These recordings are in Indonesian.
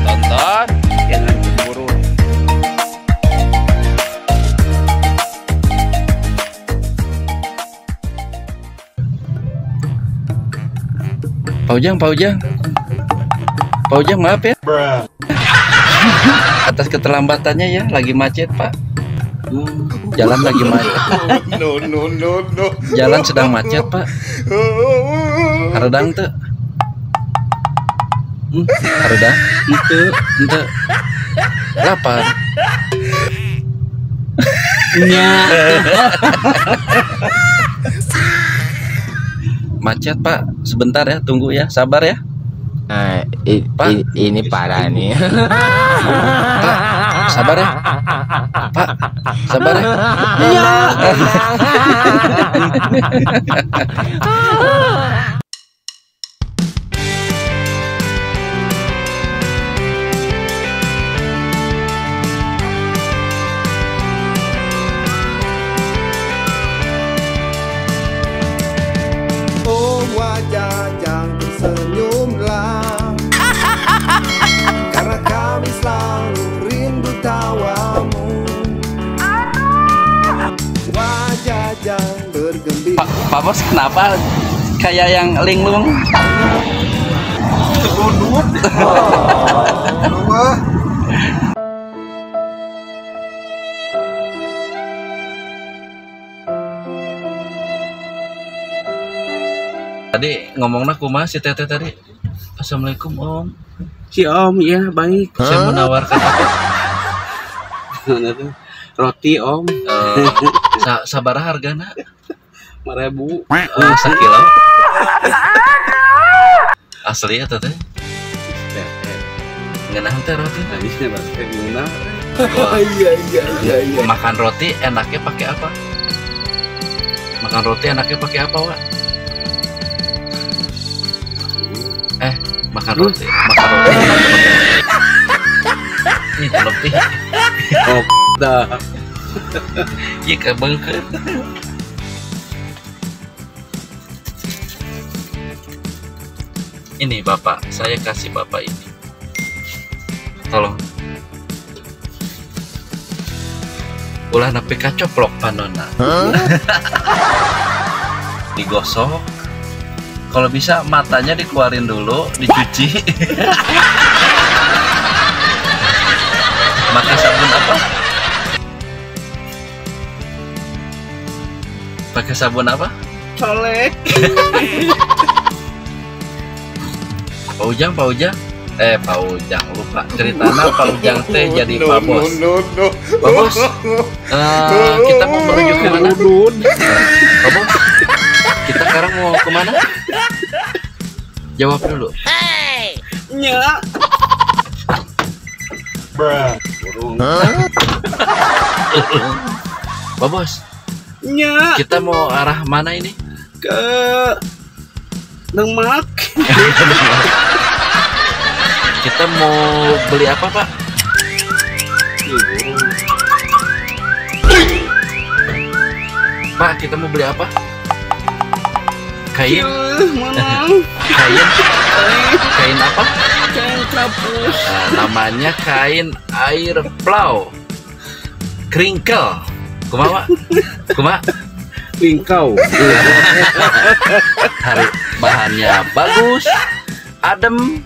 Tonton, jangan cemburu. Pak Ujang, maaf ya. Atas keterlambatannya ya, lagi macet Pak. Jalan lagi macet. No. Jalan sedang macet Pak. Haredang tuh. Haredang. Ente. Lapar. Nya. Macet Pak, sebentar ya, tunggu ya, sabar ya. Pak, ini parah nih. Pak, sabar ya. Pak, sabar ya. Iya. Oh wajah yang tersenyumlah, karena kami selalu rindu tawamu. Wajah yang bergembira. Pak Bos, kenapa kayak yang linglung? Tadi ngomongnya kumaha si Teteh tadi? Assalamualaikum Om. Si Om, ya baik. Saya menawarkan apa? Roti Om. Sabar hargana 5.000. sekilo. Asli ya Teteh? Ngeunah teh roti. Habisnya bahasa guna. Iya. Makan roti enaknya pakai apa? Makan roti enaknya pakai apa, Wak? Makan roti ini lebih Dah. iya kebeungkeun. Ini Bapak, saya kasih Bapak ini, tolong ulah nepi kacoplok panonna. Digosok, kalau bisa matanya dikeluarin dulu, dicuci. Pakai sabun apa? Pakai sabun apa? Colek. Pak Ujang. Pak Ujang lupa ceritanya. Pak Ujang teh jadi Pak Bos. Pak Bos, kita mau menuju ke mana? Pak Bos, kita sekarang mau kemana? Jawab dulu. Nya. Pak Bos, Nya. kita mau arah mana ini? Ke Demak. Kita mau beli apa Pak? Pak, kita mau beli apa? Kain? Menang. Kain apa? Kain trapus. Namanya kain air plow. Crinkle. Kumaha? Pingkau. Hari bahannya bagus, adem.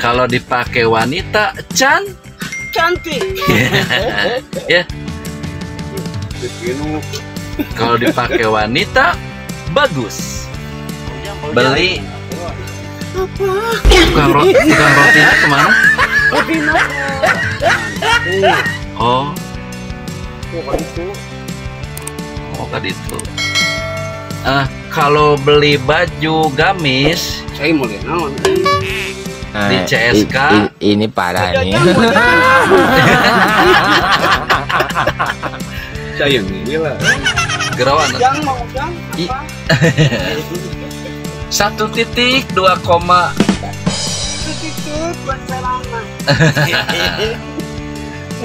Kalau dipakai wanita Cantik. ya. Kalau dipakai wanita bagus. Beli. Tukang rotinya kemana? Oh, tadi itu. Kalau beli baju gamis Saya mau lihat naon. di CSK Ini parah nih. Saya lah. Gerawan. Mau I- 1.2, Cantik pencerana.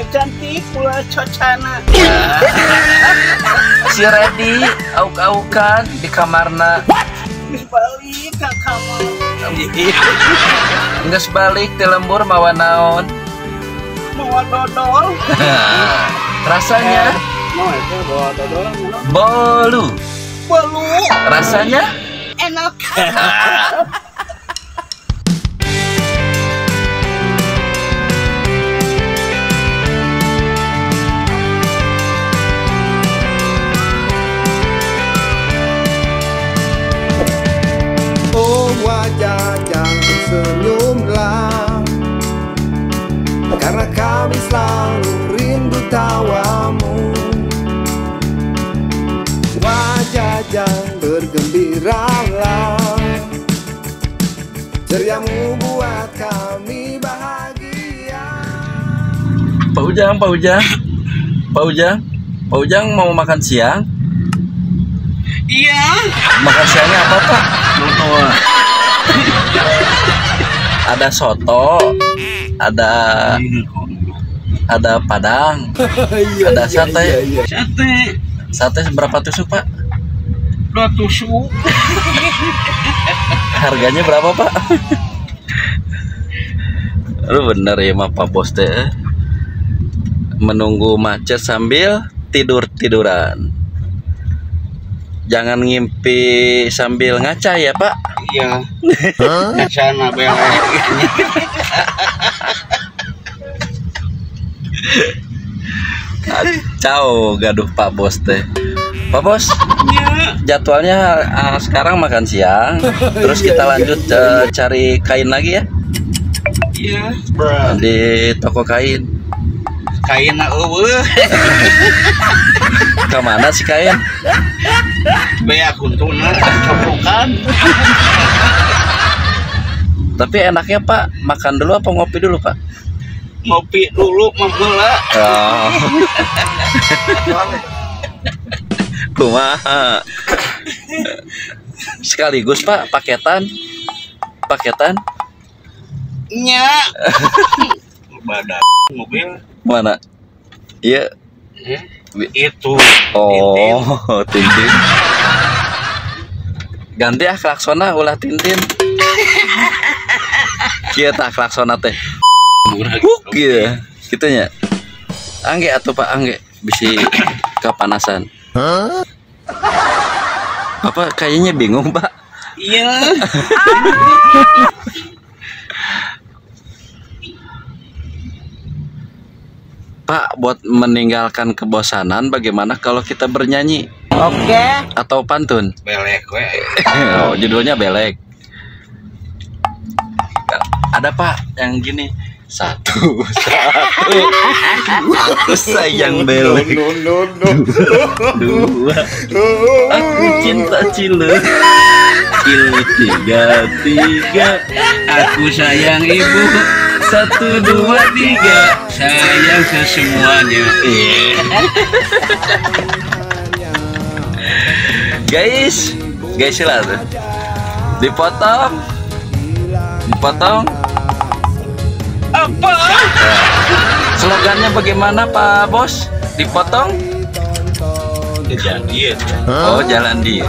Cantik pula cocana. Si Redi auk-aukan di kamarna. Balik ke kamar. Geus balik di lembur mawa naon. Mau dodol. Rasanya Mau itu bawa dodol. bolu. Bolu. Rasanya Enak. Oh wajah jangan senyumlah, karena kami selalu rindu tawamu. Wajah jangan bergembiralah, ceriamu buat kami bahagia. Pak Ujang, Pak Ujang, Pak Ujang, Pak Ujang mau makan siang? Iya. Makan siangnya apa Pak? Ada soto, ada padang, ada sate. Sate. Sate seberapa tusuk Pak? 2 tusuk. Harganya berapa Pak? Lu bener ya mah Pak Bos teh. Menunggu macet sambil tidur-tiduran. Jangan ngimpi sambil ngaca ya Pak. Iya. Cocana belek. Kacau gaduh Pak Bos teh. Pak Bos, jadwalnya sekarang makan siang. Terus kita lanjut cari kain lagi ya Iya. di toko kain. Kainna eueuh. Kemana sih kain? Bea kuntuna copokan. Tapi enaknya Pak, makan dulu apa ngopi dulu Pak? Ngopi dulu mah heula. Oh. Kumaha? Sekaligus Pak, paketan. Nya. Badan mobil. Mana? Iya. Itu. Oh, Tintin. Ganti ah klaksona ulah Tintin. Kieu tah klaksona teh. Gitu. Kitunya. Angge atuh Pak, angge bisi kapanasan. Apa kayaknya bingung Pak? Iya. Pak, buat meninggalkan kebosanan bagaimana kalau kita bernyanyi? Oke. Atau pantun? Belek we. Oh, judulnya belek. Ada Pak yang gini. Satu. Aku sayang belek. Dua. Aku cinta Cile. Cile 3. Aku sayang ibu. 1, 2, 3. Sayang sesemuanya. Guys lah tuh. Dipotong. Apa? Slogannya bagaimana Pak Bos? Dipotong? Kejadian. Oh, jalan dia.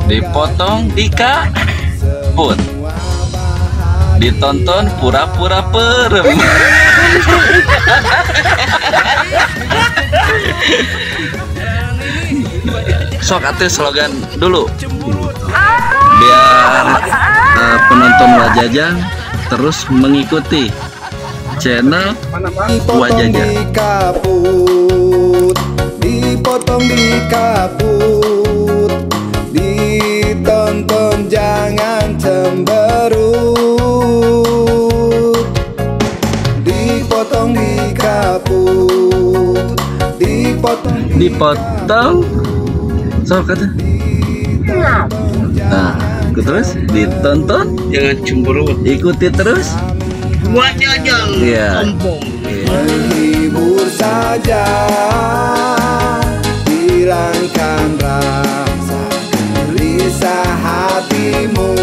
Dipotong, dikaput. Ditonton pura-pura perem. Sok atuh slogan dulu. Biar penonton Wajajang terus mengikuti channel Wajajang. Dipotong dikaput, ditonton jangan cemberut. Dipotong dikaput, dipotong sok kata. Nah, terus ditonton, Jangan cemberut. ikuti terus. Wajajang. Iya. Ompong. menghibur saja, hilangkan rasa gelisah hatimu.